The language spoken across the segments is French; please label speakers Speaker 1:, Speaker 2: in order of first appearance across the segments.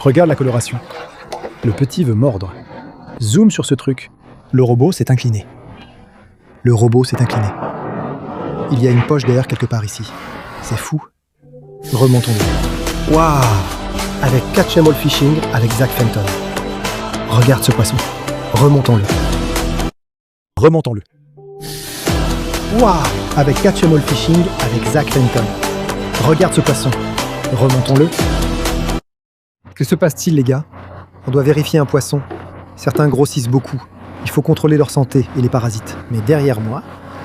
Speaker 1: Regarde la coloration. Le petit veut mordre. Zoom sur ce truc. Le robot s'est incliné. Le robot s'est incliné. Il y a une poche d'air quelque part ici. C'est fou. Remontons-le. Waouh! Avec Catch 'em All Fishing avec Zach Fenton. Regarde ce poisson. Remontons-le. Remontons-le. Waouh! Avec Catch 'em All Fishing avec Zach Fenton. Regarde ce poisson. Remontons-le. Que se passe-t-il, les gars? On doit vérifier un poisson. Certains grossissent beaucoup. Il faut contrôler leur santé et les parasites. Mais derrière moi,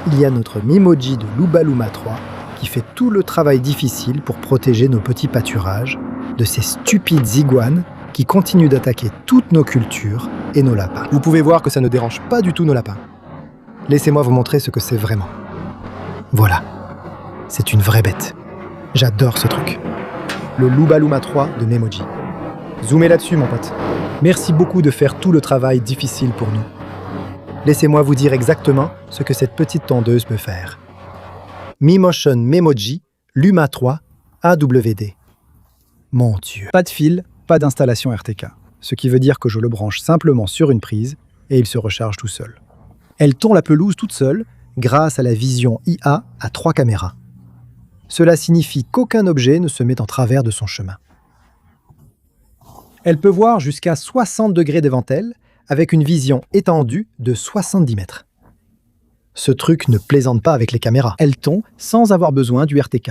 Speaker 1: il y a notre Memoji de Lubaluma 3 qui fait tout le travail difficile pour protéger nos petits pâturages de ces stupides iguanes qui continuent d'attaquer toutes nos cultures et nos lapins. Vous pouvez voir que ça ne dérange pas du tout nos lapins. Laissez-moi vous montrer ce que c'est vraiment. Voilà. C'est une vraie bête. J'adore ce truc. Le Lubaluma 3 de Memoji. Zoomez là-dessus, mon pote. Merci beaucoup de faire tout le travail difficile pour nous. Laissez-moi vous dire exactement ce que cette petite tondeuse peut faire. MeMotion Memoji Luma 3 AWD. Mon Dieu. Pas de fil, pas d'installation RTK. Ce qui veut dire que je le branche simplement sur une prise et il se recharge tout seul. Elle tond la pelouse toute seule grâce à la vision IA à 3 caméras. Cela signifie qu'aucun objet ne se met en travers de son chemin. Elle peut voir jusqu'à 60 degrés devant elle avec une vision étendue de 70 mètres. Ce truc ne plaisante pas avec les caméras. Elle tond sans avoir besoin du RTK.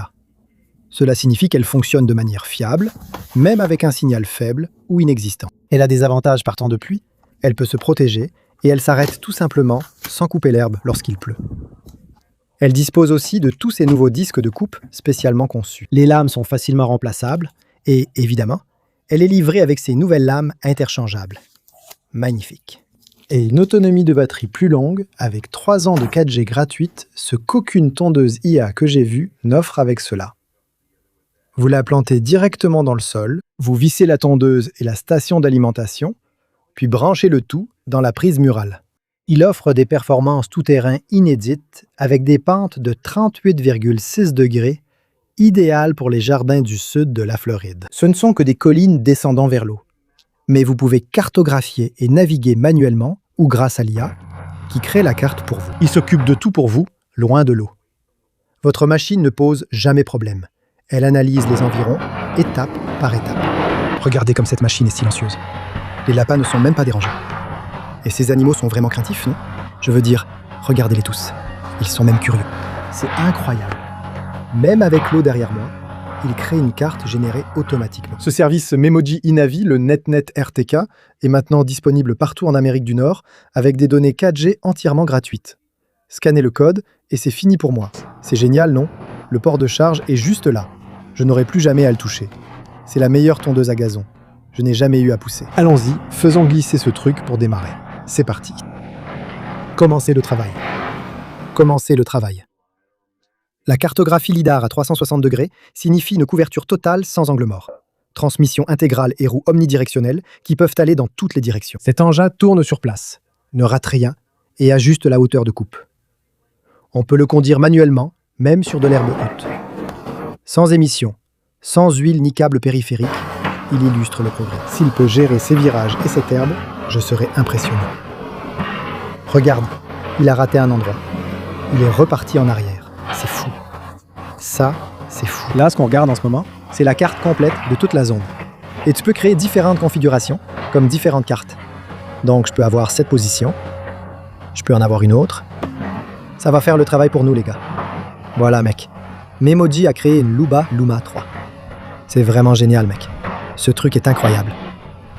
Speaker 1: Cela signifie qu'elle fonctionne de manière fiable, même avec un signal faible ou inexistant. Elle a des avantages par temps de pluie, elle peut se protéger et elle s'arrête tout simplement sans couper l'herbe lorsqu'il pleut. Elle dispose aussi de tous ces nouveaux disques de coupe spécialement conçus. Les lames sont facilement remplaçables et, évidemment, elle est livrée avec ses nouvelles lames interchangeables. Magnifique. Et une autonomie de batterie plus longue, avec 3 ans de 4G gratuite, ce qu'aucune tondeuse IA que j'ai vue n'offre avec cela. Vous la plantez directement dans le sol, vous vissez la tondeuse et la station d'alimentation, puis branchez le tout dans la prise murale. Il offre des performances tout-terrain inédites, avec des pentes de 38,6 degrés, idéales pour les jardins du sud de la Floride. Ce ne sont que des collines descendant vers l'eau. Mais vous pouvez cartographier et naviguer manuellement ou grâce à l'IA, qui crée la carte pour vous. Il s'occupe de tout pour vous, loin de l'eau. Votre machine ne pose jamais problème. Elle analyse les environs, étape par étape. Regardez comme cette machine est silencieuse. Les lapins ne sont même pas dérangés. Et ces animaux sont vraiment craintifs, non? Je veux dire, regardez-les tous. Ils sont même curieux. C'est incroyable. Même avec l'eau derrière moi, il crée une carte générée automatiquement. Ce service Memoji Inavi, le NetNet RTK, est maintenant disponible partout en Amérique du Nord avec des données 4G entièrement gratuites. Scannez le code et c'est fini pour moi. C'est génial, non? Le port de charge est juste là. Je n'aurai plus jamais à le toucher. C'est la meilleure tondeuse à gazon. Je n'ai jamais eu à pousser. Allons-y, faisons glisser ce truc pour démarrer. C'est parti. Commencez le travail. Commencez le travail. La cartographie LiDAR à 360 degrés signifie une couverture totale sans angle mort. Transmission intégrale et roues omnidirectionnelles qui peuvent aller dans toutes les directions. Cet engin tourne sur place, ne rate rien et ajuste la hauteur de coupe. On peut le conduire manuellement, même sur de l'herbe haute. Sans émission, sans huile ni câble périphérique, il illustre le progrès. S'il peut gérer ses virages et cette herbe, je serai impressionné. Regarde, il a raté un endroit. Il est reparti en arrière. C'est fou. Ça, c'est fou. Là, ce qu'on regarde en ce moment, c'est la carte complète de toute la zone. Et tu peux créer différentes configurations, comme différentes cartes. Donc, je peux avoir cette position. Je peux en avoir une autre. Ça va faire le travail pour nous, les gars. Voilà, mec. Memoji a créé une Lubaluma 3. C'est vraiment génial, mec. Ce truc est incroyable.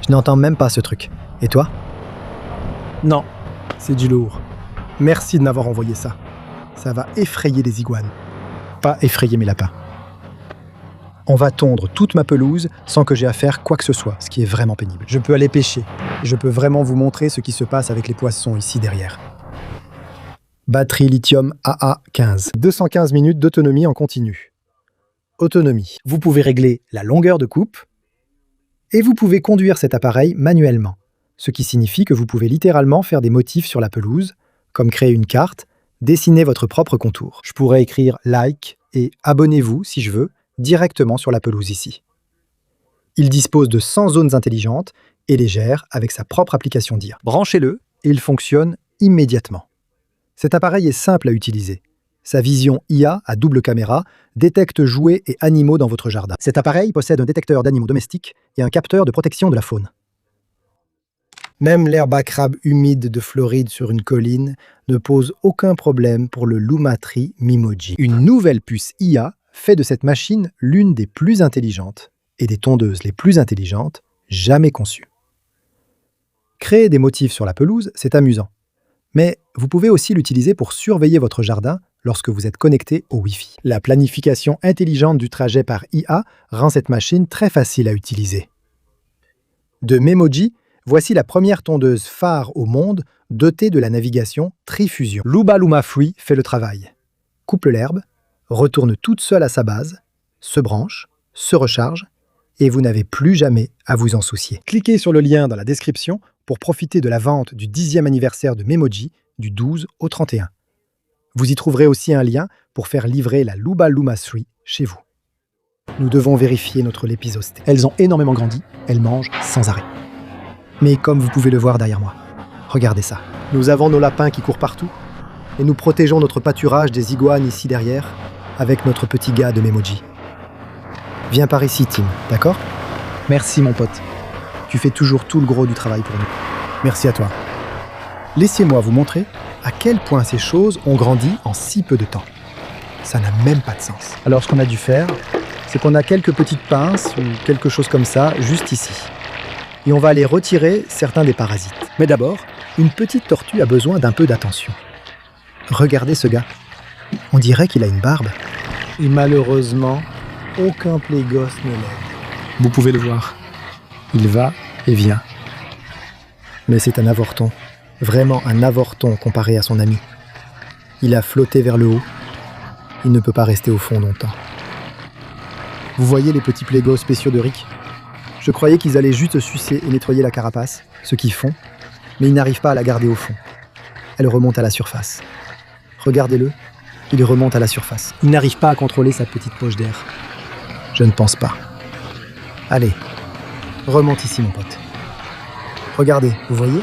Speaker 1: Je n'entends même pas ce truc. Et toi? Non, c'est du lourd. Merci de m'avoir envoyé ça. Ça va effrayer les iguanes. Pas effrayer mes lapins. On va tondre toute ma pelouse sans que j'ai à faire quoi que ce soit, ce qui est vraiment pénible. Je peux aller pêcher. Je peux vraiment vous montrer ce qui se passe avec les poissons ici derrière. Batterie lithium AA15. 215 minutes d'autonomie en continu. Autonomie. Vous pouvez régler la longueur de coupe et vous pouvez conduire cet appareil manuellement, ce qui signifie que vous pouvez littéralement faire des motifs sur la pelouse, comme créer une carte, dessiner votre propre contour. Je pourrais écrire « like » et « abonnez-vous » si je veux, directement sur la pelouse ici. Il dispose de 100 zones intelligentes et les gère avec sa propre application d'IA. Branchez-le et il fonctionne immédiatement. Cet appareil est simple à utiliser. Sa vision IA à double caméra détecte jouets et animaux dans votre jardin. Cet appareil possède un détecteur d'animaux domestiques et un capteur de protection de la faune. Même l'herbe à crabe humide de Floride sur une colline ne pose aucun problème pour le Luma Tree Memoji. Une nouvelle puce IA fait de cette machine l'une des plus intelligentes et des tondeuses les plus intelligentes jamais conçues. Créer des motifs sur la pelouse, c'est amusant. Mais vous pouvez aussi l'utiliser pour surveiller votre jardin lorsque vous êtes connecté au Wi-Fi. La planification intelligente du trajet par IA rend cette machine très facile à utiliser. De Memoji, voici la première tondeuse phare au monde dotée de la navigation Trifusion. Luma Free fait le travail. Coupe l'herbe, retourne toute seule à sa base, se branche, se recharge, et vous n'avez plus jamais à vous en soucier. Cliquez sur le lien dans la description pour profiter de la vente du 10e anniversaire de Memoji du 12 au 31. Vous y trouverez aussi un lien pour faire livrer la Luma 3 chez vous. Nous devons vérifier notre Lepizosté. Elles ont énormément grandi, elles mangent sans arrêt. Mais comme vous pouvez le voir derrière moi, regardez ça. Nous avons nos lapins qui courent partout et nous protégeons notre pâturage des iguanes ici derrière avec notre petit gars de Memoji. Viens par ici, Tim, d'accord? Merci, mon pote. Tu fais toujours tout le gros du travail pour nous. Merci à toi. Laissez-moi vous montrer à quel point ces choses ont grandi en si peu de temps. Ça n'a même pas de sens. Alors, ce qu'on a dû faire, c'est qu'on a quelques petites pinces ou quelque chose comme ça, juste ici. Et on va aller retirer certains des parasites. Mais d'abord, une petite tortue a besoin d'un peu d'attention. Regardez ce gars. On dirait qu'il a une barbe. Et malheureusement, aucun plégos ne l'aide. Vous pouvez le voir. Il va et vient. Mais c'est un avorton. Vraiment un avorton comparé à son ami. Il a flotté vers le haut. Il ne peut pas rester au fond longtemps. Vous voyez les petits plégos spéciaux de Rick? Je croyais qu'ils allaient juste sucer et nettoyer la carapace, ce qu'ils font, mais ils n'arrivent pas à la garder au fond. Elle remonte à la surface. Regardez-le, il remonte à la surface. Il n'arrive pas à contrôler sa petite poche d'air. Je ne pense pas. Allez, remonte ici, mon pote. Regardez, vous voyez?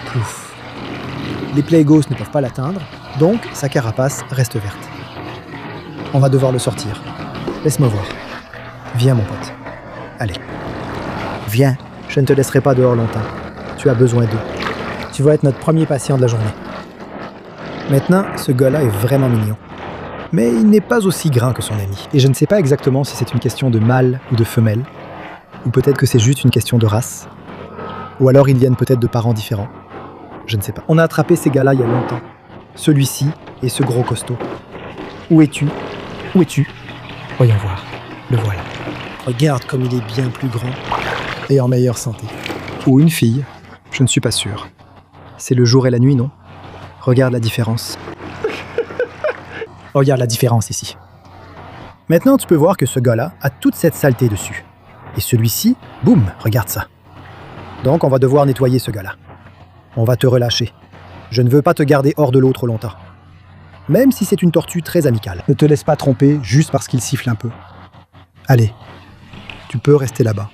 Speaker 1: Plouf. Les plégos ne peuvent pas l'atteindre, donc sa carapace reste verte. On va devoir le sortir. Laisse-moi voir. Viens, mon pote. Allez. Viens, je ne te laisserai pas dehors longtemps. Tu as besoin d'eau. Tu vas être notre premier patient de la journée. Maintenant, ce gars-là est vraiment mignon. Mais il n'est pas aussi grand que son ami. Et je ne sais pas exactement si c'est une question de mâle ou de femelle. Ou peut-être que c'est juste une question de race. Ou alors ils viennent peut-être de parents différents. Je ne sais pas. On a attrapé ces gars-là il y a longtemps. Celui-ci et ce gros costaud. Où es-tu? Où es-tu? Voyons voir. Le voilà. Regarde comme il est bien plus grand et en meilleure santé. Ou une fille, je ne suis pas sûr. C'est le jour et la nuit, non? Regarde la différence. Regarde la différence ici. Maintenant, tu peux voir que ce gars-là a toute cette saleté dessus. Et celui-ci, boum, regarde ça. Donc, on va devoir nettoyer ce gars-là. On va te relâcher. Je ne veux pas te garder hors de l'eau trop longtemps. Même si c'est une tortue très amicale. Ne te laisse pas tromper juste parce qu'il siffle un peu. Allez, tu peux rester là-bas.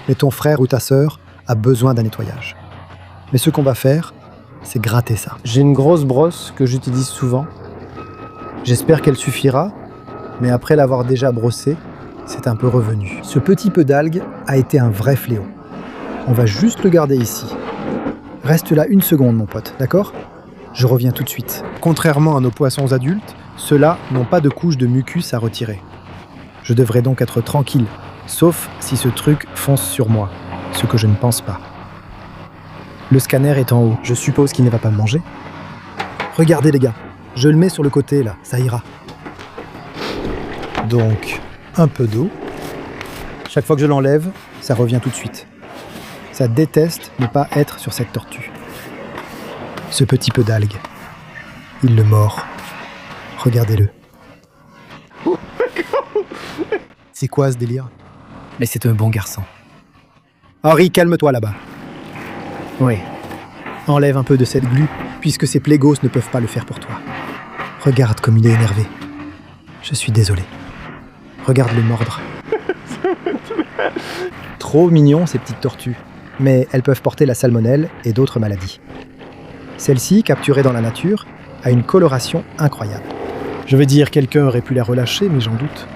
Speaker 1: Mais ton frère ou ta sœur a besoin d'un nettoyage. Mais ce qu'on va faire, c'est gratter ça. J'ai une grosse brosse que j'utilise souvent. J'espère qu'elle suffira, mais après l'avoir déjà brossée, c'est un peu revenu. Ce petit peu d'algues a été un vrai fléau. On va juste le garder ici. Reste là une seconde, mon pote, d'accord? Je reviens tout de suite. Contrairement à nos poissons adultes, ceux-là n'ont pas de couche de mucus à retirer. Je devrais donc être tranquille, sauf si ce truc fonce sur moi, ce que je ne pense pas. Le scanner est en haut, je suppose qu'il ne va pas me manger. Regardez les gars, je le mets sur le côté là, ça ira. Donc, un peu d'eau. Chaque fois que je l'enlève, ça revient tout de suite. Ça déteste ne pas être sur cette tortue. Ce petit peu d'algues, il le mord. Regardez-le. C'est quoi ce délire? Mais c'est un bon garçon. Henri, calme-toi là-bas. Oui. Enlève un peu de cette glu, puisque ces plégos ne peuvent pas le faire pour toi. Regarde comme il est énervé. Je suis désolé. Regarde le mordre. Trop mignons ces petites tortues, mais elles peuvent porter la salmonelle et d'autres maladies. Celle-ci, capturée dans la nature, a une coloration incroyable. Je vais dire, quelqu'un aurait pu la relâcher, mais j'en doute.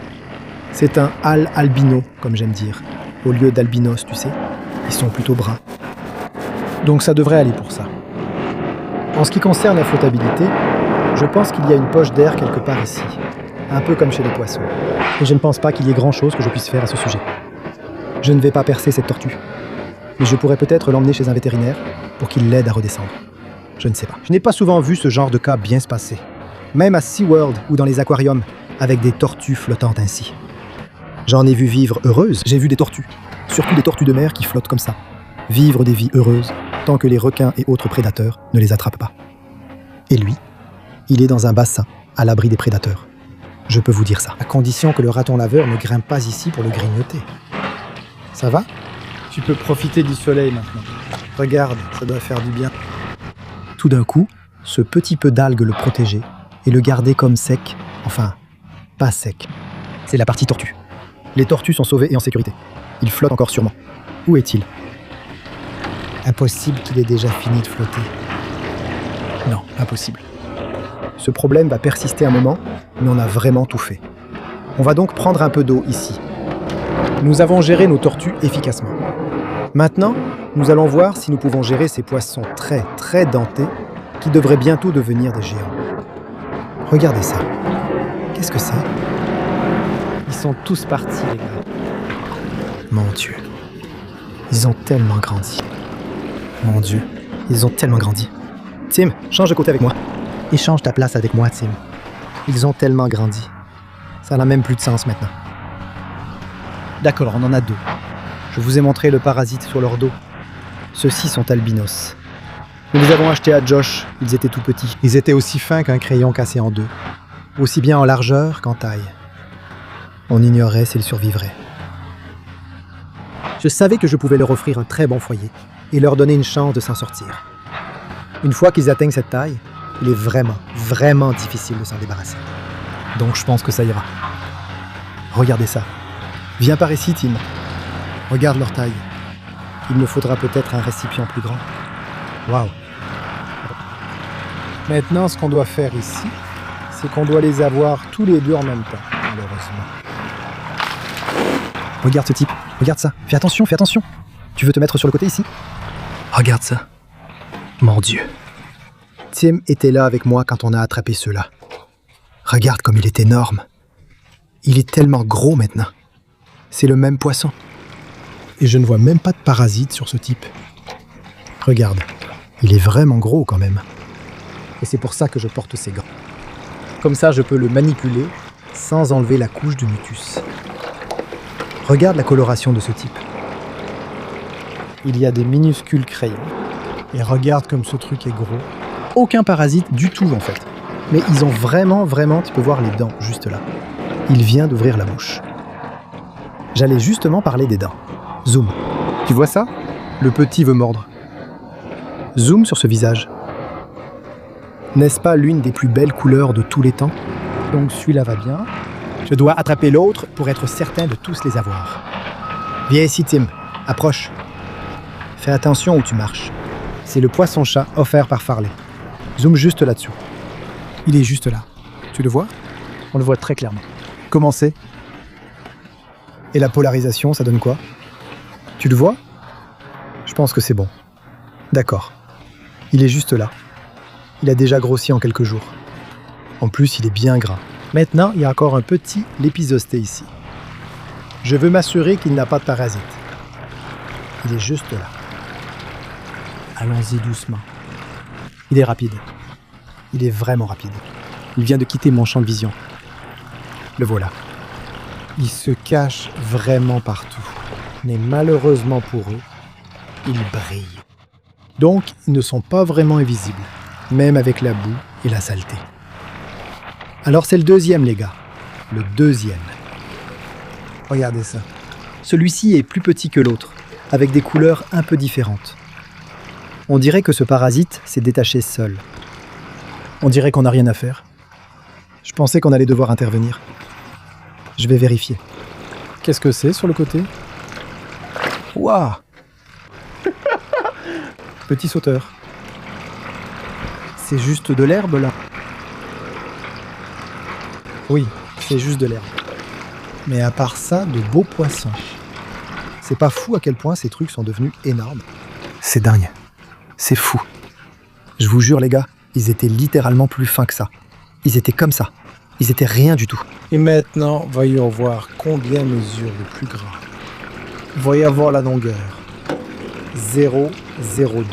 Speaker 1: C'est un albino, comme j'aime dire, au lieu d'albinos, tu sais. Ils sont plutôt bruns. Donc ça devrait aller pour ça. En ce qui concerne la flottabilité, je pense qu'il y a une poche d'air quelque part ici, un peu comme chez les poissons. Et je ne pense pas qu'il y ait grand-chose que je puisse faire à ce sujet. Je ne vais pas percer cette tortue, mais je pourrais peut-être l'emmener chez un vétérinaire pour qu'il l'aide à redescendre. Je ne sais pas. Je n'ai pas souvent vu ce genre de cas bien se passer. Même à SeaWorld ou dans les aquariums, avec des tortues flottantes ainsi. J'en ai vu vivre heureuses. J'ai vu des tortues, surtout des tortues de mer qui flottent comme ça. Vivre des vies heureuses, tant que les requins et autres prédateurs ne les attrapent pas. Et lui, il est dans un bassin, à l'abri des prédateurs. Je peux vous dire ça. À condition que le raton laveur ne grimpe pas ici pour le grignoter. Ça va ?
Speaker 2: Tu peux profiter du soleil maintenant.
Speaker 1: Regarde, ça doit faire du bien. Tout d'un coup, ce petit peu d'algues le protégeait et le gardait comme sec. Enfin, pas sec. C'est la partie tortue. Les tortues sont sauvées et en sécurité. Il flotte encore sûrement. Où est-il ? Impossible qu'il ait déjà fini de flotter. Non, impossible. Ce problème va persister un moment, mais on a vraiment tout fait. On va donc prendre un peu d'eau ici. Nous avons géré nos tortues efficacement. Maintenant, nous allons voir si nous pouvons gérer ces poissons très, très dentés qui devraient bientôt devenir des géants. Regardez ça. Qu'est-ce que c'est ?
Speaker 2: Ils sont tous partis, les gars.
Speaker 1: Mon Dieu. Ils ont tellement grandi. Mon Dieu. Ils ont tellement grandi. Tim, change de côté avec moi. Échange ta place avec moi, Tim. Ils ont tellement grandi. Ça n'a même plus de sens maintenant. D'accord, on en a deux. Je vous ai montré le parasite sur leur dos. Ceux-ci sont albinos. Nous les avons achetés à Josh, ils étaient tout petits. Ils étaient aussi fins qu'un crayon cassé en deux. Aussi bien en largeur qu'en taille. On ignorait s'ils survivraient. Je savais que je pouvais leur offrir un très bon foyer et leur donner une chance de s'en sortir. Une fois qu'ils atteignent cette taille, il est vraiment, vraiment difficile de s'en débarrasser. Donc je pense que ça ira. Regardez ça. Viens par ici, Tim. Regarde leur taille. Il me faudra peut-être un récipient plus grand. Waouh. Maintenant, ce qu'on doit faire ici, c'est qu'on doit les avoir tous les deux en même temps, malheureusement. Regarde ce type. Regarde ça. Fais attention, fais attention. Tu veux te mettre sur le côté ici ? Regarde ça. Mon Dieu. Tim était là avec moi quand on a attrapé ceux-là. Regarde comme il est énorme. Il est tellement gros maintenant. C'est le même poisson. Et je ne vois même pas de parasites sur ce type. Regarde, il est vraiment gros quand même. Et c'est pour ça que je porte ces gants. Comme ça, je peux le manipuler sans enlever la couche de mucus. Regarde la coloration de ce type. Il y a des minuscules crayons. Et regarde comme ce truc est gros. Aucun parasite du tout en fait. Mais ils ont vraiment, tu peux voir les dents juste là. Il vient d'ouvrir la bouche. J'allais justement parler des dents. Zoom. Tu vois ça ? Le petit veut mordre. Zoom sur ce visage. N'est-ce pas l'une des plus belles couleurs de tous les temps ? Donc celui-là va bien. Je dois attraper l'autre pour être certain de tous les avoir. Viens ici, Tim. Approche. Fais attention où tu marches. C'est le poisson-chat offert par Farley. Zoom juste là-dessous. Il est juste là. Tu le vois ? On le voit très clairement. Comment c'est ? Et la polarisation, ça donne quoi ? Tu le vois ? Je pense que c'est bon. D'accord. Il est juste là. Il a déjà grossi en quelques jours. En plus, il est bien gras. Maintenant, il y a encore un petit lépisosté ici. Je veux m'assurer qu'il n'a pas de parasite. Il est juste là. Allons-y doucement. Il est rapide. Il est vraiment rapide. Il vient de quitter mon champ de vision. Le voilà. Il se cache vraiment partout. Mais malheureusement pour eux, ils brillent. Donc, ils ne sont pas vraiment invisibles, même avec la boue et la saleté. Alors c'est le deuxième, les gars. Le deuxième. Regardez ça. Celui-ci est plus petit que l'autre, avec des couleurs un peu différentes. On dirait que ce parasite s'est détaché seul. On dirait qu'on n'a rien à faire. Je pensais qu'on allait devoir intervenir. Je vais vérifier. Qu'est-ce que c'est sur le côté ? Ouah. Petit sauteur. C'est juste de l'herbe, là. Oui, c'est juste de l'herbe. Mais à part ça, de beaux poissons. C'est pas fou à quel point ces trucs sont devenus énormes. C'est dingue. C'est fou. Je vous jure, les gars, ils étaient littéralement plus fins que ça. Ils étaient comme ça. Ils étaient rien du tout.
Speaker 2: Et maintenant, voyons voir combien mesure le plus grand. Voyons voir la longueur. 0,02.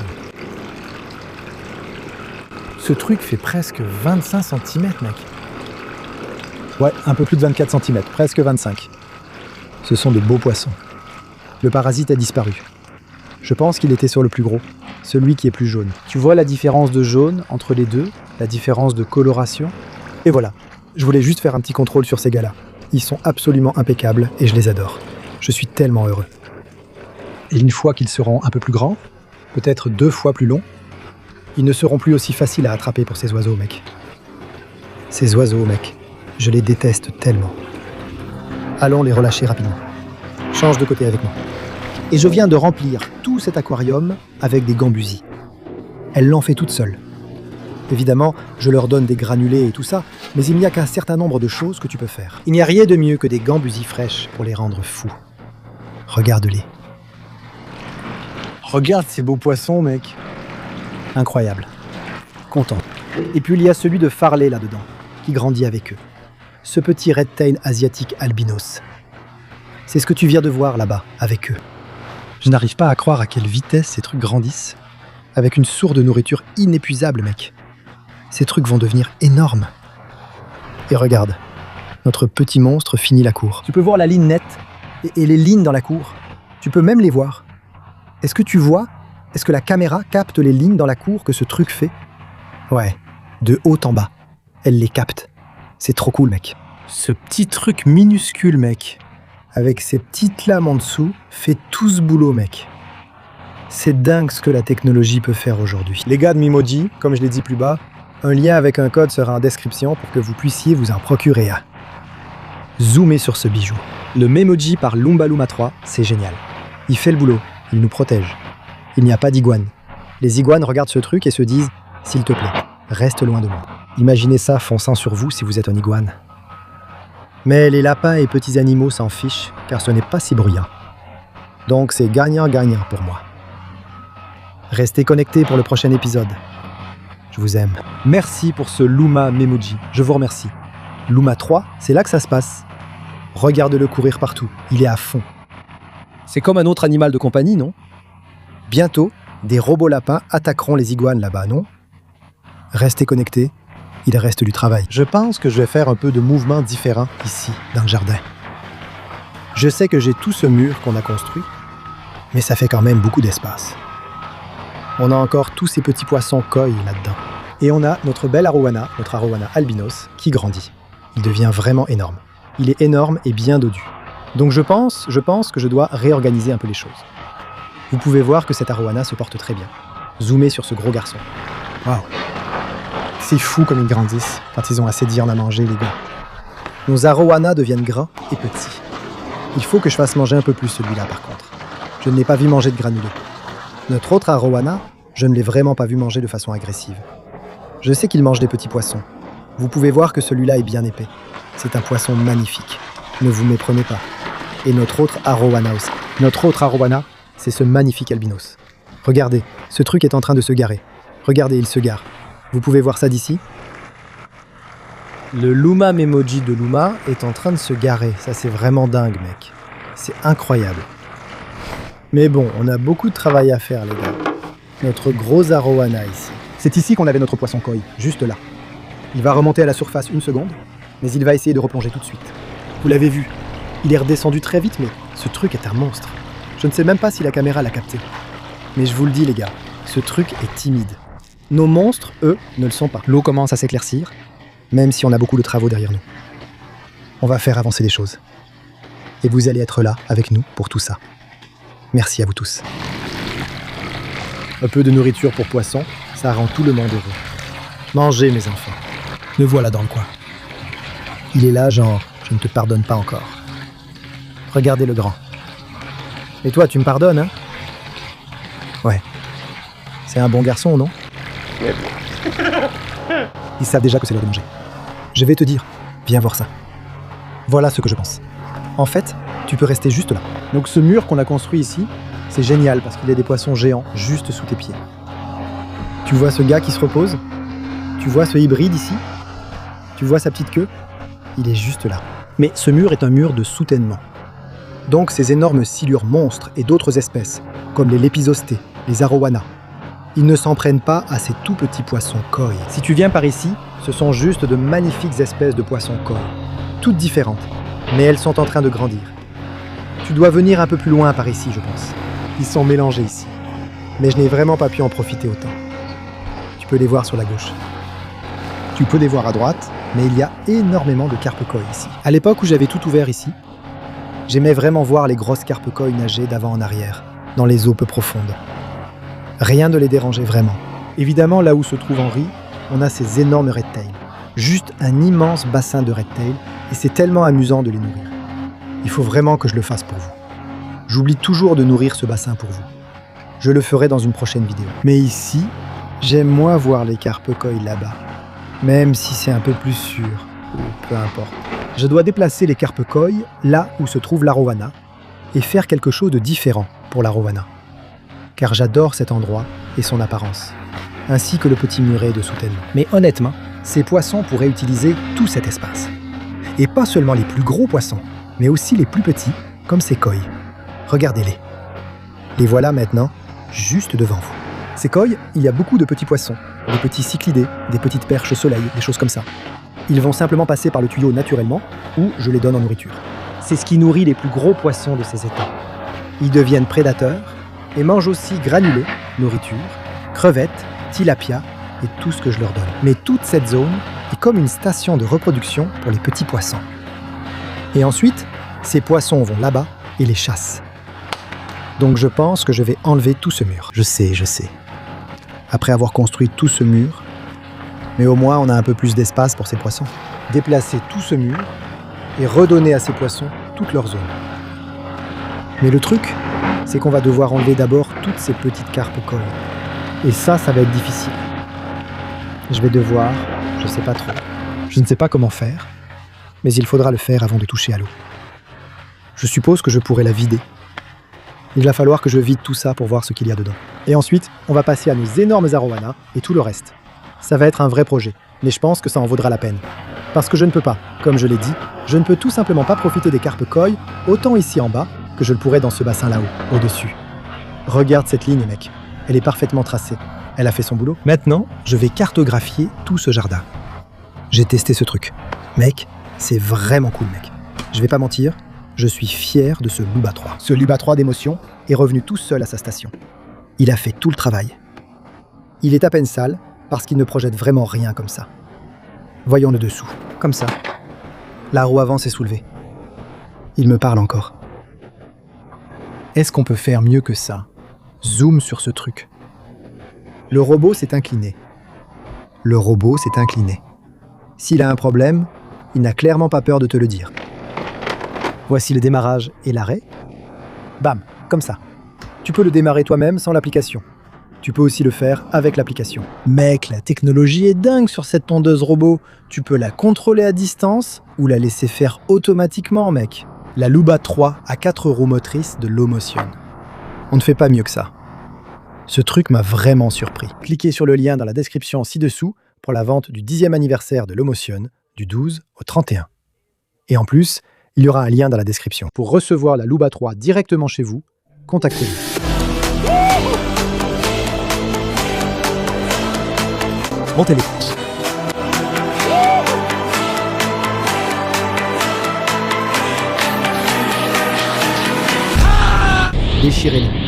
Speaker 2: Ce truc fait presque 25 cm, mec.
Speaker 1: Ouais, un peu plus de 24 cm, presque 25. Ce sont de beaux poissons. Le parasite a disparu. Je pense qu'il était sur le plus gros, celui qui est plus jaune.
Speaker 2: Tu vois la différence de jaune entre les deux, la différence de coloration?
Speaker 1: Et voilà, je voulais juste faire un petit contrôle sur ces gars-là. Ils sont absolument impeccables et je les adore. Je suis tellement heureux. Et une fois qu'ils seront un peu plus grands, peut-être 2 fois plus longs, ils ne seront plus aussi faciles à attraper pour ces oiseaux, mec. Ces oiseaux, mec, je les déteste tellement. Allons les relâcher rapidement. Change de côté avec moi. Et je viens de remplir tout cet aquarium avec des gambusies. Elle l'en fait toute seule. Évidemment, je leur donne des granulés et tout ça, mais il n'y a qu'un certain nombre de choses que tu peux faire. Il n'y a rien de mieux que des gambusies fraîches pour les rendre fous. Regarde-les.
Speaker 2: Regarde ces beaux poissons, mec.
Speaker 1: Incroyable. Content. Et puis il y a celui de Farley là-dedans, qui grandit avec eux. Ce petit red-tail asiatique albinos. C'est ce que tu viens de voir là-bas, avec eux. Je n'arrive pas à croire à quelle vitesse ces trucs grandissent. Avec une source de nourriture inépuisable, mec. Ces trucs vont devenir énormes. Et regarde, notre petit monstre finit la cour. Tu peux voir la ligne nette et les lignes dans la cour. Tu peux même les voir. Est-ce que tu vois? Est-ce que la caméra capte les lignes dans la cour que ce truc fait? Ouais, de haut en bas. Elle les capte. C'est trop cool, mec.
Speaker 2: Ce petit truc minuscule, mec.
Speaker 1: Avec ces petites lames en dessous, fait tout ce boulot, mec. C'est dingue ce que la technologie peut faire aujourd'hui. Les gars de Memoji, comme je l'ai dit plus bas, un lien avec un code sera en description pour que vous puissiez vous en procurer un. Zoomez sur ce bijou. Le Memoji par Lumba Luma 3, c'est génial. Il fait le boulot, il nous protège. Il n'y a pas d'iguane. Les iguanes regardent ce truc et se disent « S'il te plaît, reste loin de moi ». Imaginez ça fonçant sur vous si vous êtes un iguane. Mais les lapins et petits animaux s'en fichent, car ce n'est pas si bruyant. Donc c'est gagnant-gagnant pour moi. Restez connectés pour le prochain épisode. Je vous aime. Merci pour ce Luma Memoji, je vous remercie. Luma 3, c'est là que ça se passe. Regarde-le courir partout, il est à fond. C'est comme un autre animal de compagnie, non? Bientôt, des robots lapins attaqueront les iguanes là-bas, non? Restez connectés, il reste du travail. Je pense que je vais faire un peu de mouvements différents ici, dans le jardin. Je sais que j'ai tout ce mur qu'on a construit, mais ça fait quand même beaucoup d'espace. On a encore tous ces petits poissons koi là-dedans. Et on a notre bel arowana, notre arowana albinos, qui grandit. Il devient vraiment énorme. Il est énorme et bien dodu. Donc je pense que je dois réorganiser un peu les choses. Vous pouvez voir que cet arowana se porte très bien. Zoomez sur ce gros garçon. Waouh! C'est fou comme ils grandissent quand ils ont assez de viande à manger, les gars. Nos arowanas deviennent grands et petits. Il faut que je fasse manger un peu plus celui-là par contre. Je ne l'ai pas vu manger de granulés. Notre autre arowana, je ne l'ai vraiment pas vu manger de façon agressive. Je sais qu'il mange des petits poissons. Vous pouvez voir que celui-là est bien épais. C'est un poisson magnifique. Ne vous méprenez pas. Et notre autre arowana aussi. Notre autre arowana, c'est ce magnifique albinos. Regardez, ce truc est en train de se garer. Regardez, il se gare. Vous pouvez voir ça d'ici? Le Luma Memoji de Luma est en train de se garer. Ça, c'est vraiment dingue, mec. C'est incroyable. Mais bon, on a beaucoup de travail à faire, les gars. Notre gros arowana ici. C'est ici qu'on avait notre poisson koi, juste là. Il va remonter à la surface une seconde, mais il va essayer de replonger tout de suite. Vous l'avez vu, il est redescendu très vite, mais ce truc est un monstre. Je ne sais même pas si la caméra l'a capté. Mais je vous le dis, les gars, ce truc est timide. Nos monstres, eux, ne le sont pas. L'eau commence à s'éclaircir, même si on a beaucoup de travaux derrière nous. On va faire avancer les choses. Et vous allez être là, avec nous, pour tout ça. Merci à vous tous. Un peu de nourriture pour poissons, ça rend tout le monde heureux. Mangez, mes enfants. Me voilà dans le coin. Il est là, genre, je ne te pardonne pas encore. Regardez le grand. Et toi, tu me pardonnes, hein? Ouais. C'est un bon garçon, non? Ils savent déjà que c'est l'heure de manger. Je vais te dire, viens voir ça. Voilà ce que je pense. En fait, tu peux rester juste là. Donc ce mur qu'on a construit ici, c'est génial parce qu'il y a des poissons géants juste sous tes pieds. Tu vois ce gars qui se repose? Tu vois ce hybride ici? Tu vois sa petite queue? Il est juste là. Mais ce mur est un mur de soutènement. Donc ces énormes silures monstres et d'autres espèces, comme les lépisostés, les arowanas, ils ne s'en prennent pas à ces tout petits poissons koi. Si tu viens par ici, ce sont juste de magnifiques espèces de poissons koi, toutes différentes, mais elles sont en train de grandir. Tu dois venir un peu plus loin par ici, je pense. Ils sont mélangés ici, mais je n'ai vraiment pas pu en profiter autant. Tu peux les voir sur la gauche. Tu peux les voir à droite, mais il y a énormément de carpes koi ici. À l'époque où j'avais tout ouvert ici, j'aimais vraiment voir les grosses carpes koi nager d'avant en arrière, dans les eaux peu profondes. Rien ne les dérangeait vraiment. Évidemment, là où se trouve Henri, on a ces énormes redtails. Juste un immense bassin de redtails, et c'est tellement amusant de les nourrir. Il faut vraiment que je le fasse pour vous. J'oublie toujours de nourrir ce bassin pour vous. Je le ferai dans une prochaine vidéo. Mais ici, j'aime moins voir les carpes koi là-bas. Même si c'est un peu plus sûr, ou peu importe. Je dois déplacer les carpes koi là où se trouve l'arowana et faire quelque chose de différent pour l'arowana. Car j'adore cet endroit et son apparence, ainsi que le petit muret de soutènement. Mais honnêtement, ces poissons pourraient utiliser tout cet espace. Et pas seulement les plus gros poissons, mais aussi les plus petits, comme ces koi. Regardez-les. Les voilà maintenant, juste devant vous. Ces koi, il y a beaucoup de petits poissons, des petits cyclidés, des petites perches soleil, des choses comme ça. Ils vont simplement passer par le tuyau naturellement, ou je les donne en nourriture. C'est ce qui nourrit les plus gros poissons de ces étangs. Ils deviennent prédateurs et mangent aussi granulés, nourriture, crevettes, tilapia et tout ce que je leur donne. Mais toute cette zone est comme une station de reproduction pour les petits poissons. Et ensuite, ces poissons vont là-bas et les chassent. Donc je pense que je vais enlever tout ce mur. Je sais. Après avoir construit tout ce mur, mais au moins on a un peu plus d'espace pour ces poissons. Déplacer tout ce mur et redonner à ces poissons toute leur zone. Mais le truc, c'est qu'on va devoir enlever d'abord toutes ces petites carpes koi. Et ça va être difficile. Je vais devoir, je sais pas trop, je ne sais pas comment faire, mais il faudra le faire avant de toucher à l'eau. Je suppose que je pourrais la vider. Il va falloir que je vide tout ça pour voir ce qu'il y a dedans. Et ensuite, on va passer à nos énormes arowanas et tout le reste. Ça va être un vrai projet, mais je pense que ça en vaudra la peine. Parce que je ne peux pas, comme je l'ai dit, je ne peux tout simplement pas profiter des carpes koi autant ici en bas que je le pourrais dans ce bassin là-haut, au-dessus. Regarde cette ligne, mec. Elle est parfaitement tracée. Elle a fait son boulot. Maintenant, je vais cartographier tout ce jardin. J'ai testé ce truc. Mec, c'est vraiment cool, mec. Je vais pas mentir, je suis fier de ce Luba 3. Ce Luba 3 d'émotion est revenu tout seul à sa station. Il a fait tout le travail. Il est à peine sale parce qu'il ne projette vraiment rien comme ça. Voyons le dessous, comme ça. La roue avant s'est soulevée. Il me parle encore. Est-ce qu'on peut faire mieux que ça? Zoom sur ce truc. Le robot s'est incliné. S'il a un problème, il n'a clairement pas peur de te le dire. Voici le démarrage et l'arrêt. Bam, comme ça. Tu peux le démarrer toi-même sans l'application. Tu peux aussi le faire avec l'application. Mec, la technologie est dingue sur cette tondeuse robot. Tu peux la contrôler à distance ou la laisser faire automatiquement, mec. La Luba 3 à 4 roues motrices de Lomotion. On ne fait pas mieux que ça. Ce truc m'a vraiment surpris. Cliquez sur le lien dans la description ci-dessous pour la vente du 10e anniversaire de Lomotion, du 12 au 31. Et en plus, il y aura un lien dans la description. Pour recevoir la Luba 3 directement chez vous, contactez-nous. Montez-les. Déchirez-les.